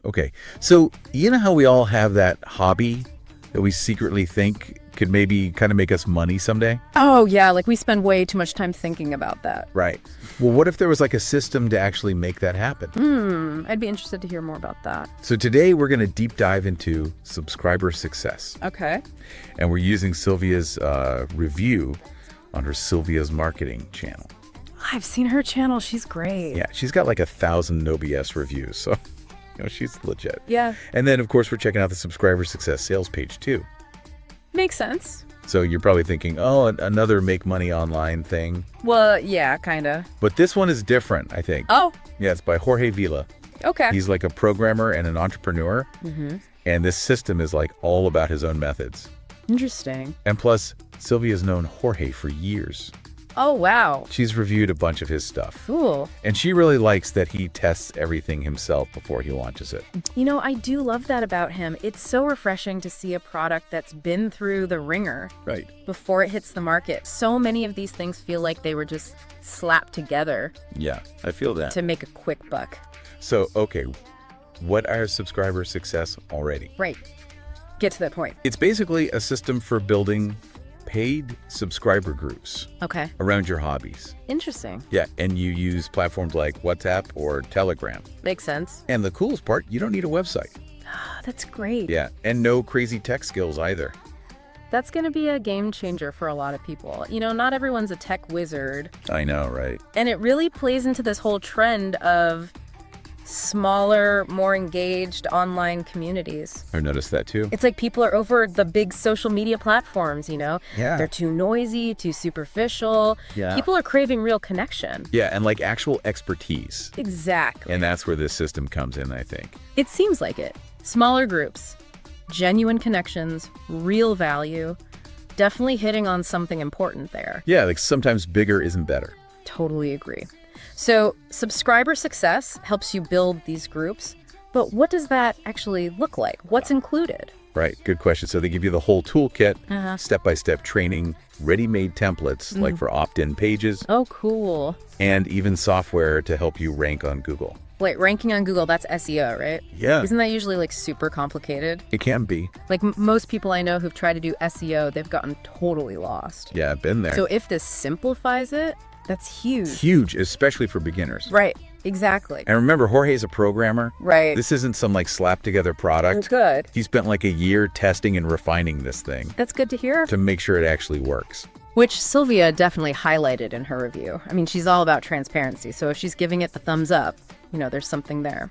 Okay. So you know how we all have that hobby that we secretly think could maybe kind of make us money someday? Oh, yeah, like we spend way too much time thinking about that. Right. Well, what if there was like a system to actually make that happen? I'd be interested to hear more about that. So today we're going to deep dive into subscriber success. Okay. And we're using Sylwia's review on her Sylwia's Marketing channel. I've seen her channel. She's great. Yeah, she's got like 1,000 no BS reviews. So, she's legit. Yeah. And then, of course, we're checking out the subscriber success sales page too. Makes sense. So you're probably thinking, oh, another make money online thing. Well, yeah, kind of. But this one is different, I think. Oh. Yeah, it's by Jorge Vila. Okay. He's like a programmer and an entrepreneur. And this system is like all about his own methods. Interesting. And plus, Sylwia's known Jorge for years. Oh, wow. She's reviewed a bunch of his stuff. Cool. And she really likes that he tests everything himself before he launches it. I do love that about him. It's so refreshing to see a product that's been through the ringer Right. before it hits the market. So many of these things feel like they were just slapped together Yeah, I feel that. to make a quick buck. So, okay, what are subscriber success already? Right. Get to that point. It's basically a system for building paid subscriber groups Okay. around your hobbies. Interesting. Yeah, and you use platforms like WhatsApp or Telegram. Makes sense. And the coolest part, you don't need a website. Oh, that's great. Yeah, and no crazy tech skills either. That's going to be a game changer for a lot of people. Not everyone's a tech wizard. I know, right? And it really plays into this whole trend of smaller, more engaged online communities. I've noticed that too. It's like people are over the big social media platforms, Yeah. They're too noisy, too superficial. Yeah. People are craving real connection. Yeah, and like actual expertise. Exactly. And that's where this system comes in, I think. It seems like it. Smaller groups, genuine connections, real value, definitely hitting on something important there. Yeah, like sometimes bigger isn't better. Totally agree. So subscriber success helps you build these groups, but what does that actually look like? What's included? Right, good question. So they give you the whole toolkit, step-by-step training, ready-made templates like for opt-in pages, Oh, cool. and even software to help you rank on Google. Wait, ranking on Google, that's SEO, right? Yeah, Isn't that usually like super complicated? it can be. Like most people I know who've tried to do SEO, they've gotten totally lost. Yeah, I've been there. So if this simplifies it, that's huge. Huge, especially for beginners. Right, exactly. And remember, Jorge's a programmer. Right. This isn't some like slap-together product. Good. He spent like a year testing and refining this thing That's good to hear. to make sure it actually works. Which Sylwia definitely highlighted in her review. I mean, she's all about transparency, so if she's giving it the thumbs up, there's something there.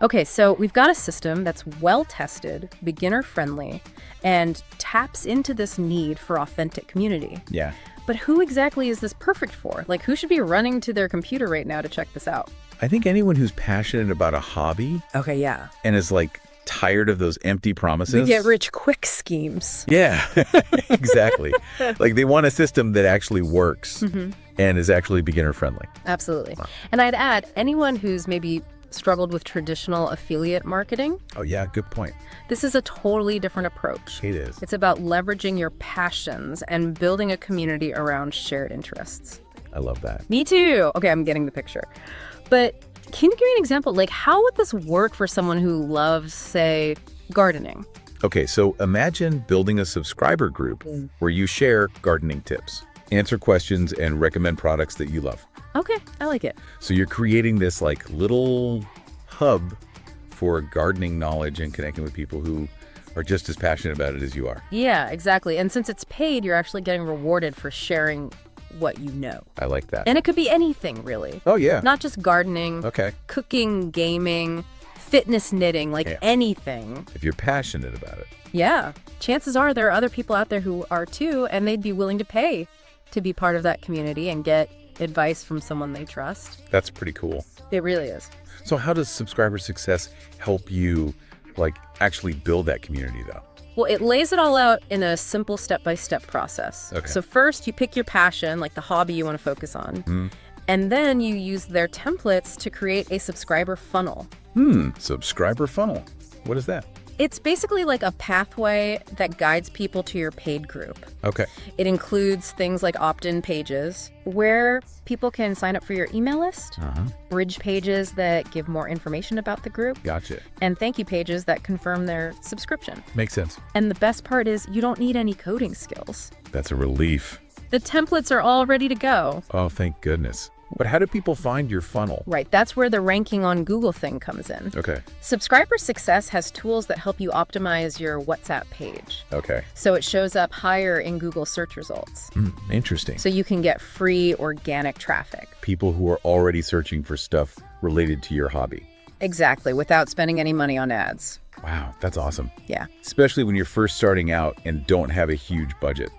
Okay, so we've got a system that's well-tested, beginner-friendly, and taps into this need for authentic community. Yeah. But who exactly is this perfect for? Like, who should be running to their computer right now to check this out? I think anyone who's passionate about a hobby Okay, yeah. and is like tired of those empty promises. Get rich quick schemes. Yeah, exactly. Like they want a system that actually works and is actually beginner friendly. Absolutely. And I'd add, anyone who's maybe struggled with traditional affiliate marketing, Oh yeah, good point. this is a totally different approach. It is. It's about leveraging your passions and building a community around shared interests. I love that. Me too. Okay, I'm getting the picture. But can you give me an example? Like, how would this work for someone who loves, say, gardening? Okay, so imagine building a subscriber group where you share gardening tips, answer questions, and recommend products that you love. Okay, I like it. So you're creating this like little hub for gardening knowledge and connecting with people who are just as passionate about it as you are. Yeah, exactly. And since it's paid, you're actually getting rewarded for sharing what you know. I like that. And it could be anything, really. Oh yeah. Not just gardening, Okay. cooking, gaming, fitness, knitting, like Yeah. anything. If you're passionate about it. Yeah. Chances are there are other people out there who are too, and they'd be willing to pay to be part of that community and get advice from someone they trust. That's pretty cool. It really is. So how does subscriber success help you like actually build that community though? Well, it lays it all out in a simple step-by-step process. Okay. So first, you pick your passion, like the hobby you want to focus on. And then you use their templates to create a subscriber funnel. Subscriber funnel. What is that? It's basically like a pathway that guides people to your paid group. Okay. It includes things like opt-in pages where people can sign up for your email list, bridge pages that give more information about the group, Gotcha. and thank you pages that confirm their subscription. Makes sense. And the best part is you don't need any coding skills. That's a relief. The templates are all ready to go. Oh, thank goodness. But how do people find your funnel? Right, that's where the ranking on Google thing comes in. Okay. Subscriber Success has tools that help you optimize your WhatsApp page. Okay. So it shows up higher in Google search results. Interesting. So you can get free organic traffic. People who are already searching for stuff related to your hobby. Exactly, without spending any money on ads. Wow, that's awesome. Yeah. Especially when you're first starting out and don't have a huge budget.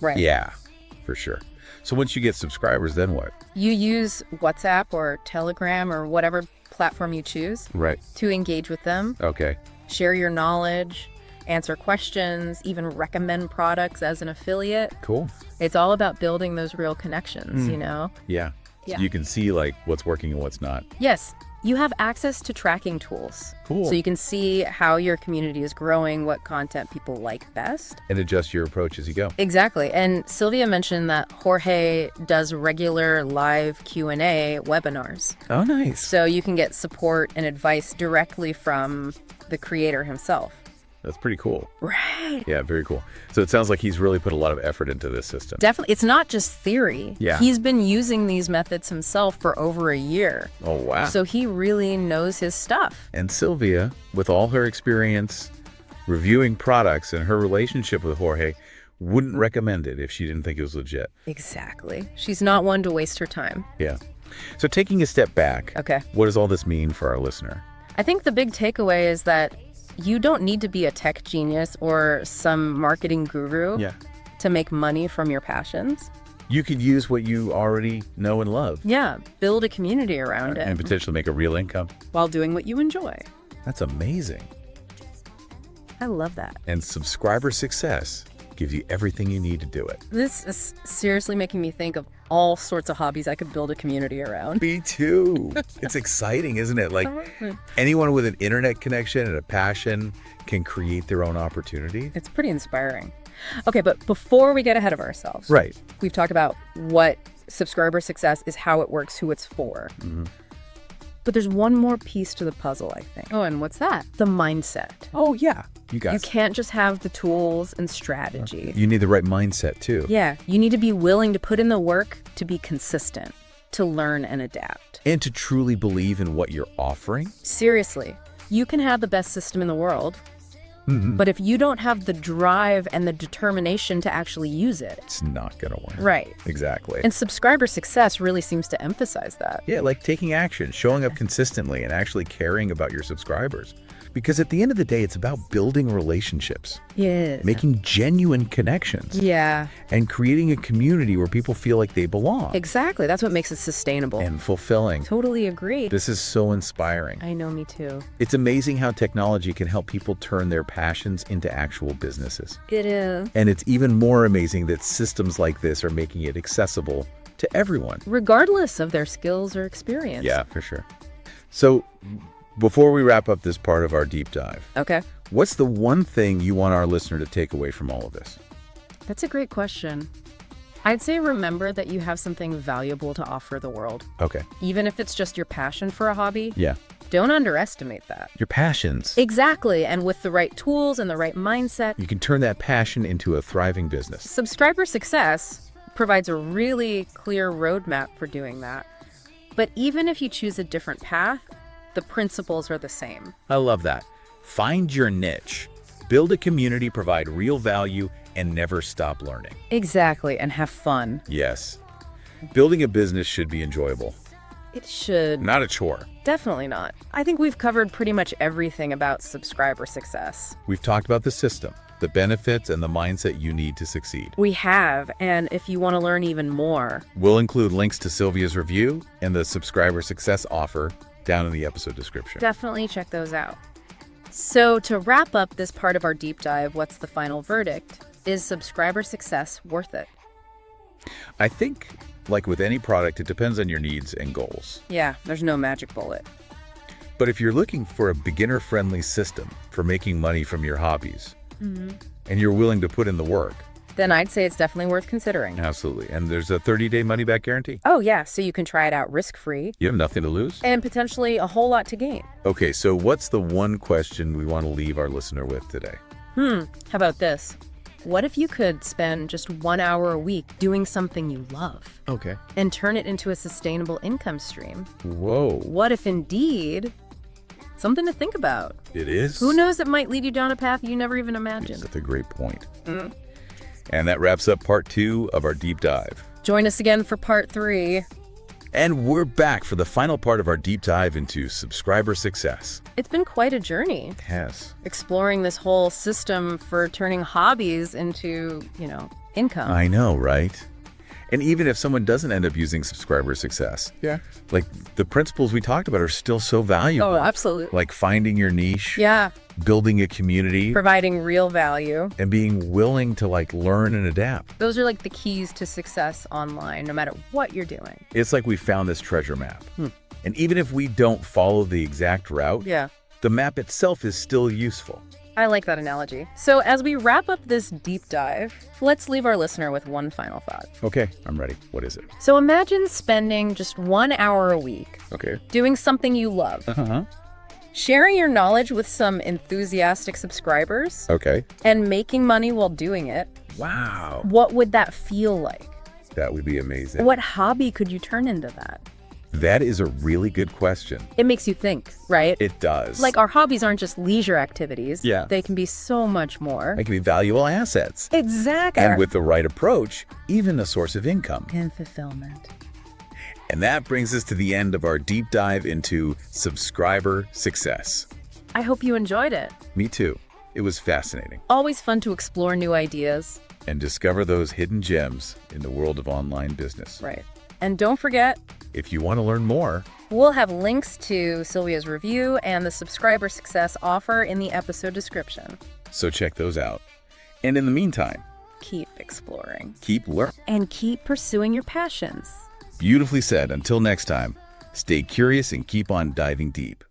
Right. Yeah, for sure. So once you get subscribers, then what? You use WhatsApp or Telegram or whatever platform you choose Right. to engage with them, Okay. share your knowledge, answer questions, even recommend products as an affiliate. Cool. It's all about building those real connections, you know? Yeah. Yeah. So you can see like what's working and what's not. Yes, you have access to tracking tools. Cool. So you can see how your community is growing, what content people like best. And adjust your approach as you go. Exactly. And Sylvia mentioned that Jorge does regular live Q&A webinars. Oh, nice. So you can get support and advice directly from the creator himself. That's pretty cool. Right. Yeah, very cool. So it sounds like he's really put a lot of effort into this system. Definitely. It's not just theory. Yeah. He's been using these methods himself for over a year. Oh, wow. So he really knows his stuff. And Sylvia, with all her experience reviewing products and her relationship with Jorge, wouldn't recommend it if she didn't think it was legit. Exactly. She's not one to waste her time. Yeah. So taking a step back, Okay. what does all this mean for our listener? I think the big takeaway is that you don't need to be a tech genius or some marketing guru to make money from your passions. You could use what you already know and love Yeah, build a community around it and potentially make a real income. while doing what you enjoy. That's amazing. I love that. And Subscriber Success gives you everything you need to do it. This is seriously making me think of all sorts of hobbies I could build a community around. Me too. It's exciting, isn't it? Like anyone with an internet connection and a passion can create their own opportunity. It's pretty inspiring. Okay, but before we get ahead of ourselves, Right. we've talked about what Subscriber Success is, how it works, who it's for. But there's one more piece to the puzzle, I think. Oh, and what's that? The mindset. Oh, yeah. You You guys. can't just have the tools and strategy. You need the right mindset too. Yeah, you need to be willing to put in the work to be consistent, to learn and adapt. And to truly believe in what you're offering. Seriously, you can have the best system in the world, but if you don't have the drive and the determination to actually use it, It's not going to work. right. Exactly. And Subscriber Success really seems to emphasize that. Yeah, like taking action, showing up consistently, and actually caring about your subscribers. Because at the end of the day, it's about building relationships, Yeah. making genuine connections, Yeah, and creating a community where people feel like they belong exactly. That's what makes it sustainable. and fulfilling. Totally agree. This is so inspiring. I know, me too. It's amazing how technology can help people turn their passions into actual businesses. It is. And it's even more amazing that systems like this are making it accessible to everyone. Regardless of their skills or experience. Yeah, for sure. So before we wrap up this part of our deep dive, Okay. what's the one thing you want our listener to take away from all of this? That's a great question. I'd say remember that you have something valuable to offer the world. Okay. Even if it's just your passion for a hobby, Yeah. don't underestimate that. Your passions. Exactly. And with the right tools and the right mindset, You can turn that passion into a thriving business. Subscriber Success provides a really clear roadmap for doing that. But even if you choose a different path, the principles are the same. I love that. Find your niche. Build a community, provide real value, and never stop learning. Exactly. And have fun. Yes. Building a business should be enjoyable, It should. not a chore. Definitely not. I think we've covered pretty much everything about Subscriber Success. We've talked about the system, the benefits, and the mindset you need to succeed. We have, and if you want to learn even more, We'll include links to Sylvia's review and the Subscriber Success offer down in the episode description. definitely check those out. So to wrap up this part of our deep dive, what's the final verdict? Is Subscriber Success worth it? I think, like with any product, it depends on your needs and goals. Yeah, there's no magic bullet. But if you're looking for a beginner-friendly system for making money from your hobbies, and you're willing to put in the work, then I'd say it's definitely worth considering. absolutely. And there's a 30-day money-back guarantee. Oh, yeah, so you can try it out risk-free. You have nothing to lose. And potentially a whole lot to gain. Okay, so what's the one question we want to leave our listener with today? How about this? What if you could spend just 1 hour a week doing something you love Okay. and turn it into a sustainable income stream? Whoa. What if indeed? Something to think about. It is? Who knows, it might lead you down a path you never even imagined. That's a great point. And that wraps up part 2 of our deep dive. Join us again for part 3. And we're back for the final part of our deep dive into subscriber success. It's been quite a journey, Yes. exploring this whole system for turning hobbies into, income. I know, right? And even if someone doesn't end up using subscriber success, like the principles we talked about are still so valuable. Oh, absolutely. Like finding your niche, Yeah, building a community, providing real value. and being willing to learn and adapt. Those are the keys to success online, no matter what you're doing. It's like we found this treasure map. And even if we don't follow the exact route, Yeah. the map itself is still useful. I like that analogy. So as we wrap up this deep dive, let's leave our listener with one final thought. Okay, I'm ready. What is it? So imagine spending just 1 hour a week Okay. doing something you love, sharing your knowledge with some enthusiastic subscribers, Okay. and making money while doing it. Wow. What would that feel like? That would be amazing. What hobby could you turn into that? That is a really good question. It makes you think, right? It does. Our hobbies aren't just leisure activities. Yeah. They can be so much more. They can be valuable assets. Exactly. And with the right approach, even a source of income. And fulfillment. And that brings us to the end of our deep dive into subscriber success. I hope you enjoyed it. Me too. It was fascinating. Always fun to explore new ideas. And discover those hidden gems in the world of online business. Right. And don't forget, If you want to learn more, we'll have links to Sylwia's review and the subscriber success offer in the episode description. so check those out. And in the meantime, Keep exploring. keep learning. And keep pursuing your passions. Beautifully said. Until next time, stay curious and keep on diving deep.